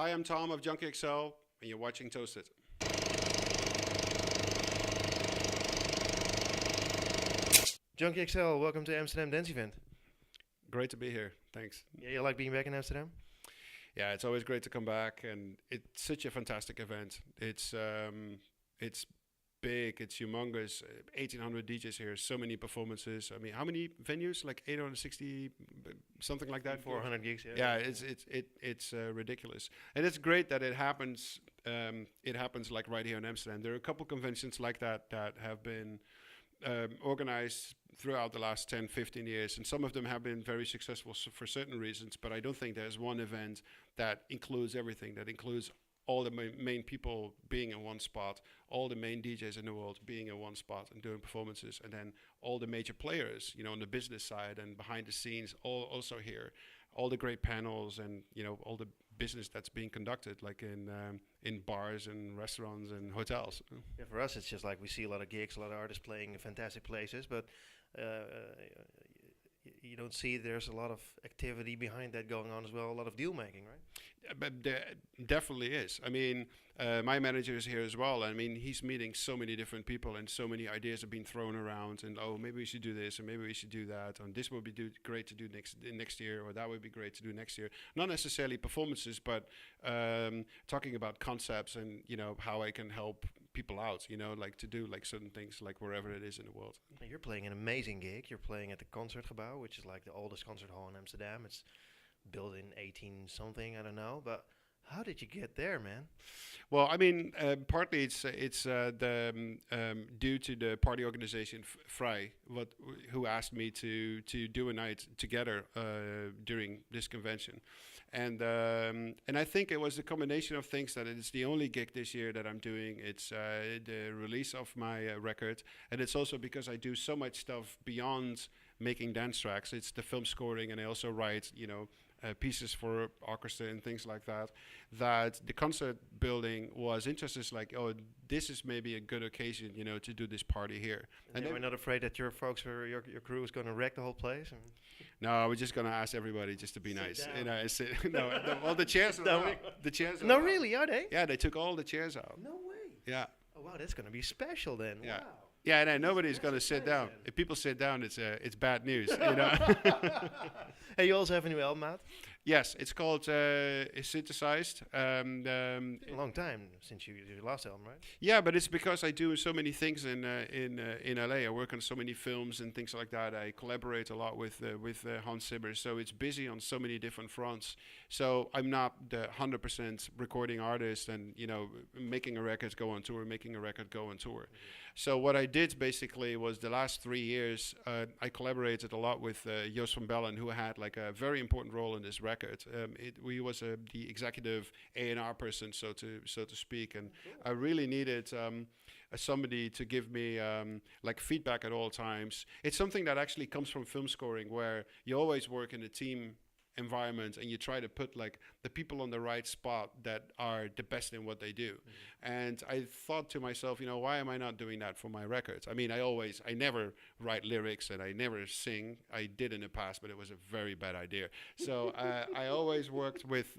Hi, I'm Tom of Junkie XL, and you're watching Toasted. Junkie XL, welcome to Amsterdam Dance Event. Great to be here. Thanks. Yeah, you like being back in Amsterdam? Yeah, it's always great to come back, and it's such a fantastic event. It's big, it's humongous. 1,800 DJs here, so many performances. I mean, how many venues? Like 860, something like that. 400 gigs. Yeah, it's ridiculous, and it's great that it happens. It happens like right here in Amsterdam. There are a couple conventions like that that have been organized throughout the last 10, 15 years, and some of them have been very successful for certain reasons, but I don't think there's one event that includes everything, that includes all the main people being in one spot, all the main DJs in the world being in one spot and doing performances, and then all the major players, on the business side and behind the scenes, all also here, all the great panels, and all the business that's being conducted, like in bars and restaurants and hotels. Yeah, for us, it's just like we see a lot of gigs, a lot of artists playing in fantastic places, but you don't see there's a lot of activity behind that going on as well, a lot of deal making, right? But there definitely is. I mean, my manager is here as well. I mean, he's meeting so many different people, and so many ideas have been thrown around. And maybe we should do this, and maybe we should do that, and this would be great to do next year, or that would be great to do next year. Not necessarily performances, but talking about concepts and how I can help people out. Like to do like certain things, like wherever it is in the world. You're playing an amazing gig. You're playing at the Concertgebouw, which is like the oldest concert hall in Amsterdam. It's built in 18 something, I don't know, but how did you get there, man? Well, I mean, partly it's due to the party organization Vrij, who asked me to do a night together during this convention, and I think it was a combination of things that it's the only gig this year that I'm doing. It's the release of my record, and it's also because I do so much stuff beyond making dance tracks. It's the film scoring, and I also write, pieces for orchestra and things like that, that the concert building was interested, like, this is maybe a good occasion, to do this party here. And we're not afraid that your folks or your crew is going to wreck the whole place? No, we're just going to ask everybody just to be nice. All the chairs are out. The chairs are No, out. really, are they? Yeah, they took all the chairs out. No way. Yeah. Oh, wow, that's going to be special then. Yeah. Wow. Yeah, and nobody's going to sit down. If people sit down, it's bad news. Hey, you also have a new album out? Yes, it's called Synthesized. A long time since your last album, right? Yeah, but it's because I do so many things in LA. I work on so many films and things like that. I collaborate a lot with Hans Zimmer, so it's busy on so many different fronts. So I'm not the 100% recording artist and making a record go on tour, making a record go on tour. So what I did basically was the last 3 years, I collaborated a lot with Joost van Bellen, who had like a very important role in this record. He was the executive A&R person, so to speak, and I really needed somebody to give me like feedback at all times. It's something that actually comes from film scoring, where you always work in a team environment and you try to put like the people on the right spot that are the best in what they do. And I thought to myself, why am I not doing that for my records? I mean, I never write lyrics and I never sing. I did in the past, but it was a very bad idea. So I always worked with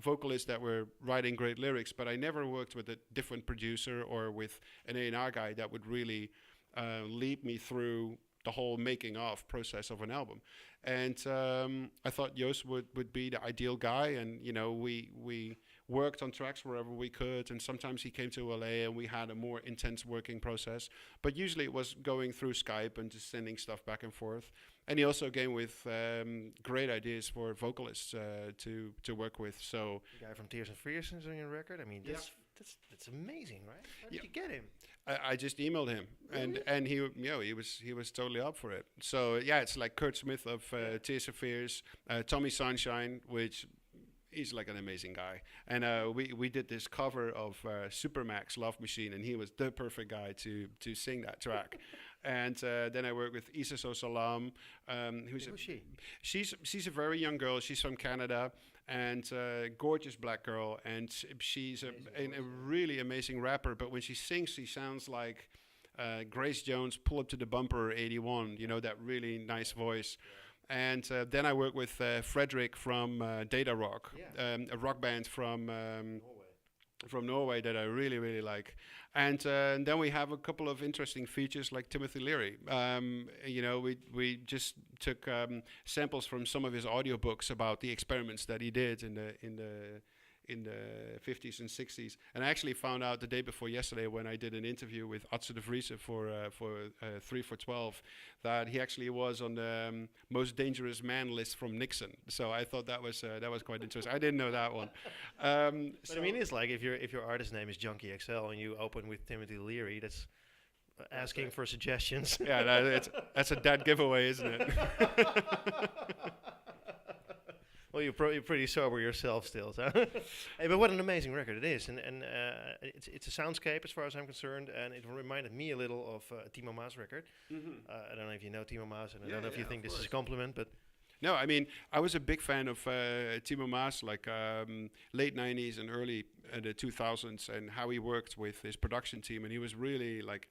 vocalists that were writing great lyrics, but I never worked with a different producer or with an A&R guy that would really lead me through the whole making of process of an album. And I thought Joost would be the ideal guy, and we worked on tracks wherever we could, and sometimes he came to LA and we had a more intense working process, but usually it was going through Skype and just sending stuff back and forth. And he also came with great ideas for vocalists to work with. So the guy from Tears and Fears is on your record. I mean, that's amazing, right? How did you get him? I just emailed him, Really? and he was totally up for it. So yeah, it's like Kurt Smith of Tears and Fears, Tommy Sunshine, which he's like an amazing guy, and we did this cover of Supermax Love Machine, and he was the perfect guy to sing that track. And then I worked with Issa So Salam, who's she's a very young girl. She's from Canada, and gorgeous black girl, and she's a really amazing rapper. But when she sings, she sounds like Grace Jones, Pull Up to the Bumper 81. That really nice voice. And then I worked with Frederick from Data Rock, Yeah. a rock band Norway. from Norway that I really, really like. And then we have a couple of interesting features like Timothy Leary. We just took samples from some of his audiobooks about the experiments that he did in the 50s and 60s. And I actually found out the day before yesterday when I did an interview with Atze de Vriese for 3 for 12 that he actually was on the most dangerous man list from Nixon. So I thought that was quite interesting. I didn't know that one. But I mean, it's like if your artist name is Junkie XL and you open with Timothy Leary, that's asking for suggestions. Yeah, that's a dead giveaway, isn't it? Well, you're pretty sober yourself still, so. Hey, but what an amazing record it is, and it's a soundscape as far as I'm concerned, and it reminded me a little of a Timo Maas record. I don't know if you know Timo Maas, and I don't know if you think this is a compliment, but No, I mean, I was a big fan of Timo Maas, like late 90s and early the 2000s, and how he worked with his production team, and he was really like,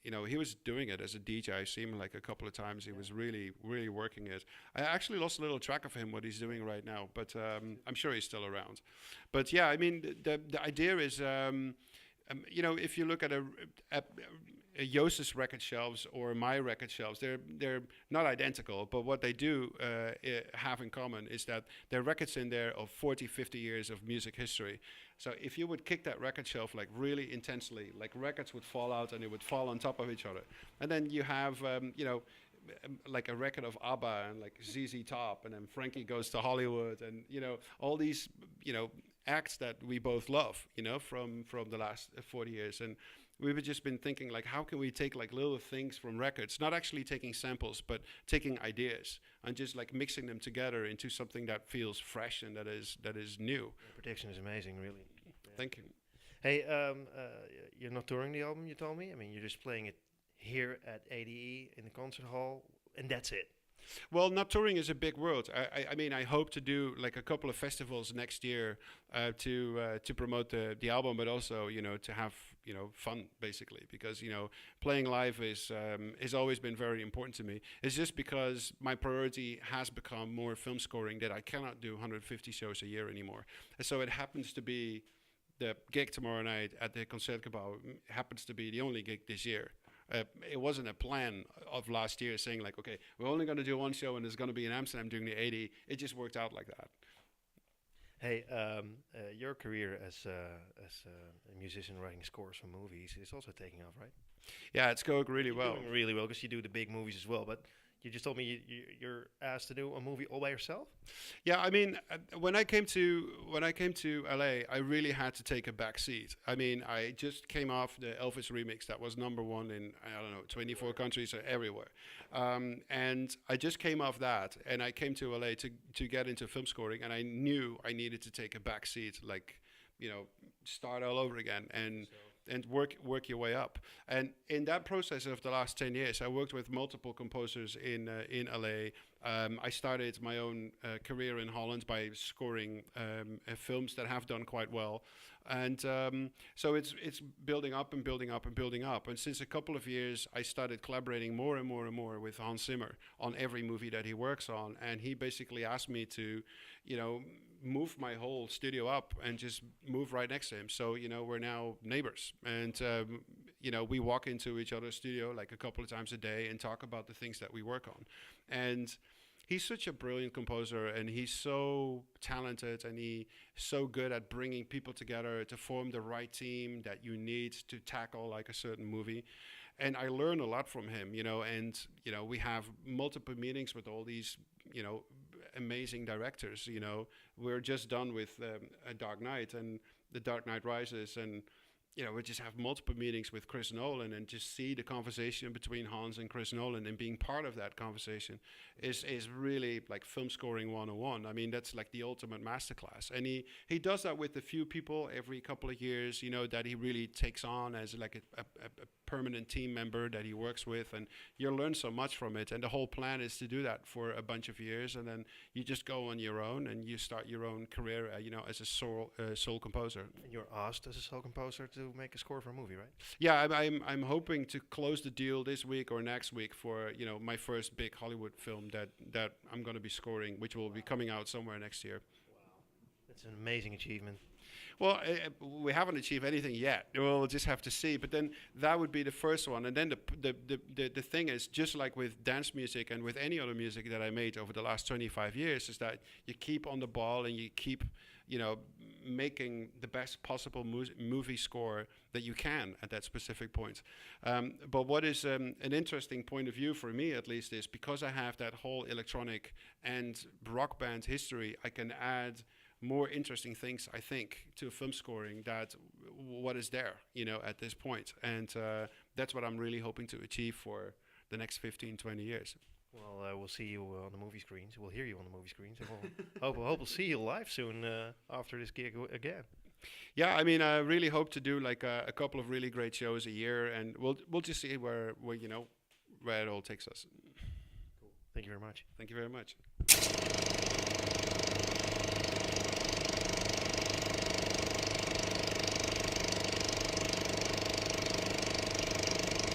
he was doing it as a DJ. I see him like a couple of times. He was really, really working it. I actually lost a little track of him, what he's doing right now, but I'm sure he's still around. But yeah, I mean, the idea is, if you look at a Josis record shelves or my record shelves, they're not identical, but what they do have in common is that there are records in there of 40, 50 years of music history. So if you would kick that record shelf like really intensely, like records would fall out and it would fall on top of each other. And then you have, like a record of ABBA and like ZZ Top, and then Frankie Goes to Hollywood, and all these acts that we both love, from the last 40 years. And we've just been thinking like, how can we take like little things from records, not actually taking samples, but taking ideas and just like mixing them together into something that feels fresh and that is new. the prediction is amazing, really. Thank you. Hey, you're not touring the album, you told me. I mean, you're just playing it here at ADE in the concert hall, and that's it. Well, not touring is a big word. I mean, I hope to do like a couple of festivals next year to promote the album, but also to have fun basically, because playing live is always been very important to me. It's just because my priority has become more film scoring, that I cannot do 150 shows a year anymore. And so it happens to be the gig tomorrow night at the Het Concertgebouw happens to be the only gig this year. It wasn't a plan of last year saying like, okay, we're only going to do one show and it's going to be in Amsterdam doing the ADE. It just worked out like that. Hey, your career as a musician writing scores for movies is also taking off, right? Yeah, it's going really well. Doing really well, because you do the big movies as well. But you just told me you're asked to do a movie all by yourself. Yeah, I mean, when I came to LA, I really had to take a back seat. I mean, I just came off the Elvis remix that was #1 in 24 countries or everywhere, and I just came off that, and I came to LA to get into film scoring, and I knew I needed to take a back seat, like start all over again and work your way up. And in that process of the last 10 years, I worked with multiple composers in LA. I started my own career in Holland by scoring films that have done quite well. And so it's building up and building up and building up. And since a couple of years, I started collaborating more and more and more with Hans Zimmer on every movie that he works on. And he basically asked me to, move my whole studio up and just move right next to him. So, we're now neighbors. And, we walk into each other's studio like a couple of times a day and talk about the things that we work on. And he's such a brilliant composer, and he's so talented, and he's so good at bringing people together to form the right team that you need to tackle like a certain movie. And I learn a lot from him, and, we have multiple meetings with all these, amazing directors. We're just done with A Dark Knight and The Dark Knight Rises, and we just have multiple meetings with Chris Nolan, and just see the conversation between Hans and Chris Nolan, and being part of that conversation is really like film scoring 101. I mean, that's like the ultimate masterclass. And he does that with a few people every couple of years, that he really takes on as like a permanent team member that he works with, and you learn so much from it. And the whole plan is to do that for a bunch of years, and then you just go on your own and you start your own career, as a soul composer. And you're asked as a soul composer to to make a score for a movie, right? Yeah, I'm hoping to close the deal this week or next week for my first big Hollywood film that I'm going to be scoring, which will be coming out somewhere next year. That's an amazing achievement. Well, we haven't achieved anything yet. We'll just have to see. But then that would be the first one. And then the thing is, just like with dance music and with any other music that I made over the last 25 years, is that you keep on the ball and you keep, making the best possible movie score that you can at that specific point. But what is an interesting point of view for me, at least, is because I have that whole electronic and rock band history, I can add more interesting things, I think, to film scoring that what is there, at this point. And that's what I'm really hoping to achieve for the next 15, 20 years. Well, we'll see you on the movie screens. We'll hear you on the movie screens. And we'll hope we'll see you live soon after this gig again. Yeah, I mean, I really hope to do like a couple of really great shows a year, and we'll just see where it all takes us. Cool. Thank you very much. Thank you very much.